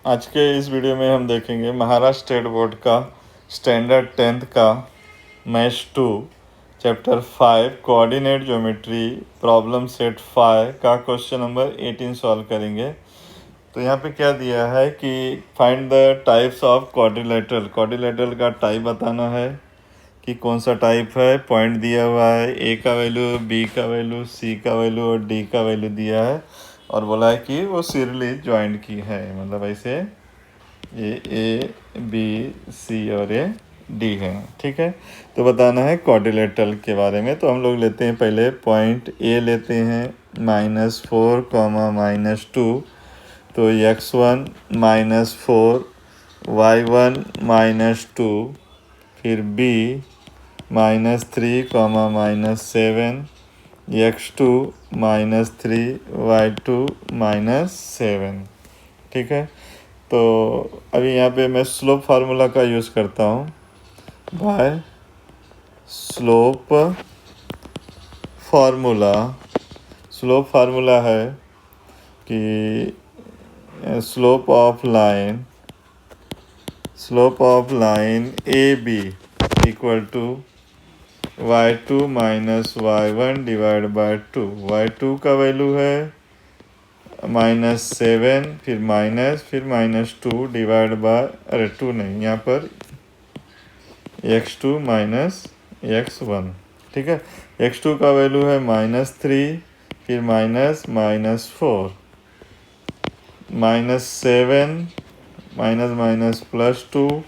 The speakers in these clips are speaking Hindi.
आज के इस वीडियो में हम देखेंगे महाराष्ट्र स्टेट बोर्ड का स्टैंडर्ड 10th का maths 2 chapter 5 coordinate geometry problem set 5 का क्वेश्चन नंबर 18 सॉल्व करेंगे। तो यहाँ पे क्या दिया है कि find the types of quadrilateral. Quadrilateral का टाइप बताना है कि कौन सा टाइप है। पॉइंट दिया हुआ है, ए का वैल्यू, बी का वैल्यू, सी का वैल्यू और डी का वैल्यू दिया है और बोला है कि वो सीरियली ज्वाइंट की है, मतलब ऐसे ये ए बी सी और ये डी है। ठीक है, तो बताना है क्वाड्रिलेटरल के बारे में। तो हम लोग लेते हैं पहले पॉइंट ए लेते हैं -4, -2, तो x1 -4, y1 -2, फिर b -3, -7, x2 -3, y2 -7। ठीक है, तो अभी यहाँ पे मैं स्लोप फार्मूला का यूज़ करता हूँ। By slope formula, slope formula है कि slope of line A B equal to y2 -y1 divide by 2। y2 का वैल्यू है -7, फिर -2 डिवाइड बाय 2 नहीं, यहाँ पर x2 -x1। ठीक है, x2 का वैल्यू है -3, फिर -4, -7 +2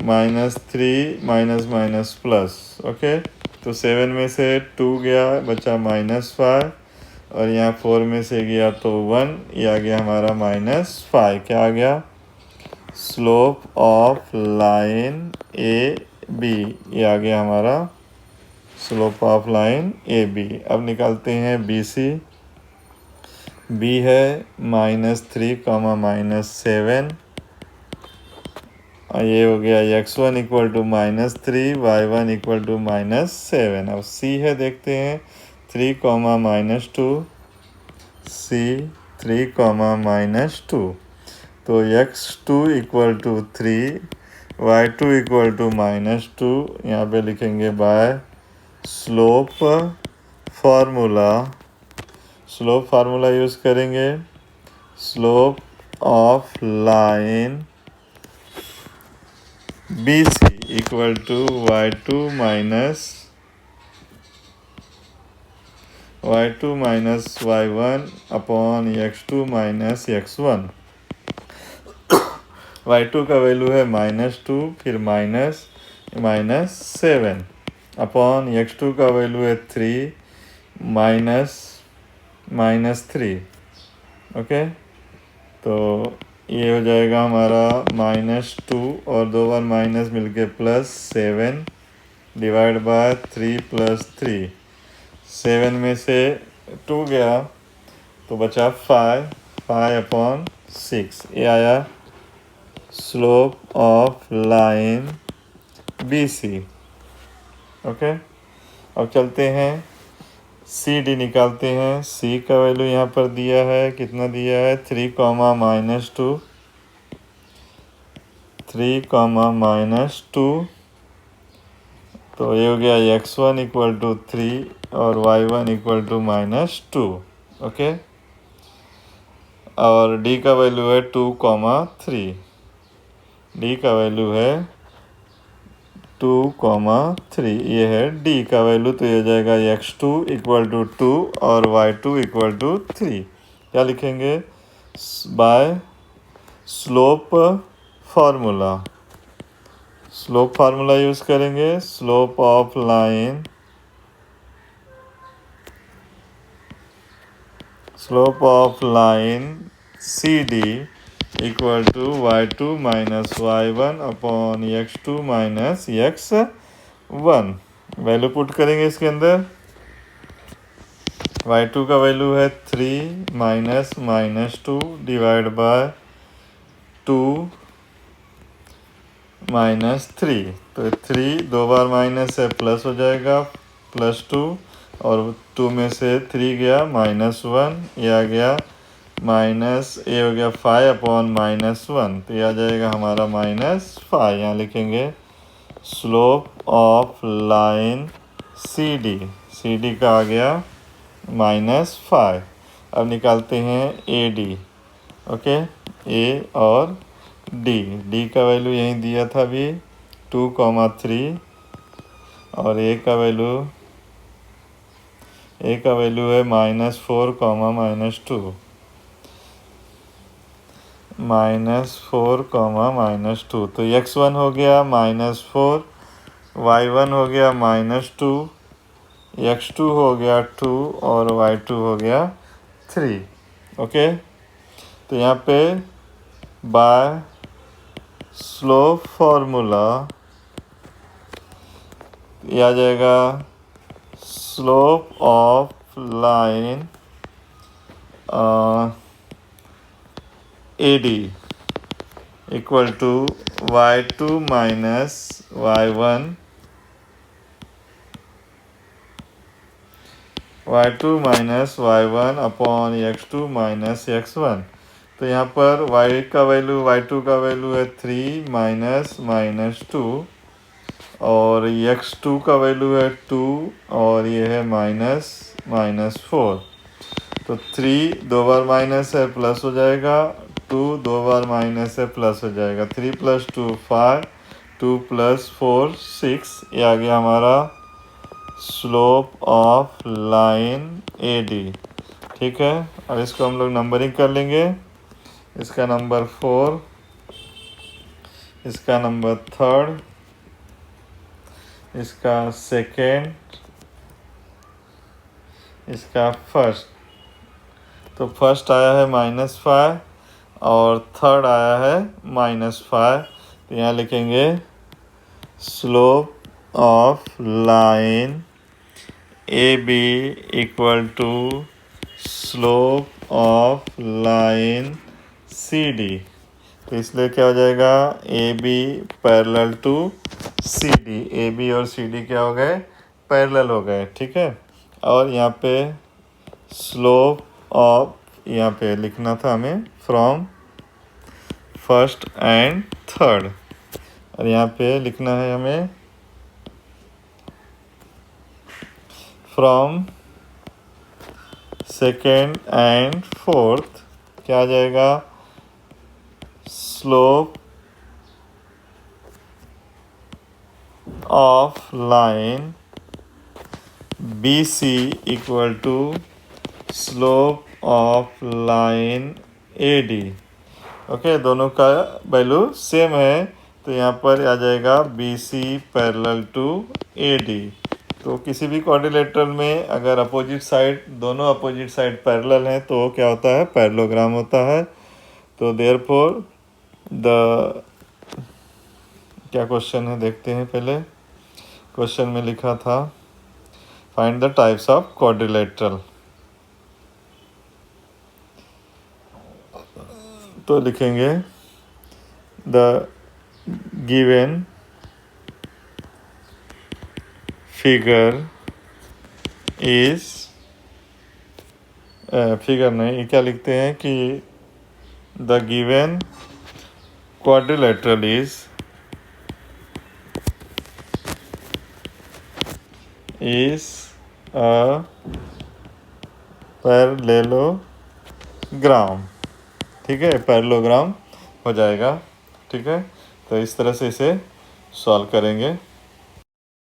-3 प्लस। ओके, तो 7 में से 2 गया, बचा -5 और यहाँ 4 में से गया तो 1, ये आ गया हमारा -5। क्या आ गया? Slope of line A B, ये आ गया हमारा slope of line A B. अब निकालते हैं बी सी। बी है -3, -7, ये हो गया x1 = -3, y1 = -7। अब c है, देखते हैं 3, -2, c 3, -2, तो x2 = 3, y2 = -2। यहाँ पे लिखेंगे बाय स्लोप फार्मूला यूज़ करेंगे। Slope of line BC = y2 minus y1 upon x2 minus x1। y2 का वैल्यू है -2, फिर -7 अपॉन x2 का वैल्यू है 3 -3। ओके, तो ये हो जाएगा हमारा -2 और 2 बार माइनस मिलके +7 डिवाइड बाय 3 + 3। 7 में से 2 गया तो बचा 5/6। ये आया slope of line BC। Okay, अब चलते हैं CD निकालते हैं। C का वैल्यू यहाँ पर दिया है, कितना दिया है? 3, -2, 3, -2, तो ये हो गया x1 = 3 और y1 = -2। ओके, और D का वैल्यू है 2, 3। D का वैल्यू है 2, 3, ये है D का वैल्यू। तो ये हो जाएगा x2 = 2 और y2 = 3। क्या लिखेंगे? बाय स्लोप फार्मूला यूज़ करेंगे। Slope of line CD = y2 - y1 upon x2 - x1। Value put करेंगे इसके अंदर। y2 का वैल्यू है 3 -2 डिवाइड बाय 2 -3, तो 3 2 बार माइनस है, प्लस हो जाएगा +2 और 2 में से 3 गया -1, ये आ गया माइनस ए हो गया 5/-1, तो ये आ जाएगा हमारा -5। यहाँ लिखेंगे slope of line C D का आ गया -5। अब निकालते हैं ए डी। ओके, ए और डी का वैल्यू यहीं दिया था अभी 2,3, और ए का वैल्यू है -4, -2, -4, -2। तो x1 हो गया -4, y1 हो गया -2, x2 हो गया 2 और y2 हो गया 3। ओके, तो यहाँ पे बाय स्लोप फॉर्मूला ये आ जाएगा slope of line AD equal to y2 minus y1 upon x2 minus x1। तो यहाँ पर y2 का वैल्यू है 3 -2, और x2 का वैल्यू है 2, और ये है -4। तो 3 दो बार माइनस है, प्लस हो जाएगा, 2 दो बार माइनस है, प्लस हो जाएगा। 3 + 2 5, 2 + 4 6। ये आ गया हमारा स्लोप ऑफ लाइन AD। ठीक है, अब इसको हम लोग नंबरिंग कर लेंगे। इसका नंबर 4, इसका नंबर 3, इसका 2nd, इसका 1st। तो फर्स्ट आया है -5 और 3rd आया है -5। तो यहाँ लिखेंगे slope of line AB equal to slope of line CD। तो इसलिए क्या हो जाएगा, AB parallel to CD। AB और CD क्या हो गए, पैरेलल हो गए। ठीक है, और यहाँ पे स्लोप ऑफ, यहाँ पे लिखना था हमें फ्रॉम 1st एंड 3rd, और यहाँ पे लिखना है हमें फ्रॉम 2nd एंड 4th। क्या आ जाएगा, slope of line BC equal to slope of line AD। Okay, दोनों का वैल्यू सेम है, तो यहाँ पर आ जाएगा BC पैरेलल टू AD। तो किसी भी क्वाड्रिलेटरल में अगर दोनों अपोजिट साइड पैरेलल हैं तो क्या होता है, पैरेललोग्राम होता है। तो देयरफॉर क्या क्वेश्चन है देखते हैं। पहले क्वेश्चन में लिखा था find the types of quadrilateral. तो लिखेंगे the given figure is, figure नहीं, ये क्या लिखते हैं कि the given quadrilateral is a parallelogram. ठीक है, पैरेललोग्राम हो जाएगा। ठीक है, तो इस तरह से इसे सॉल्व करेंगे।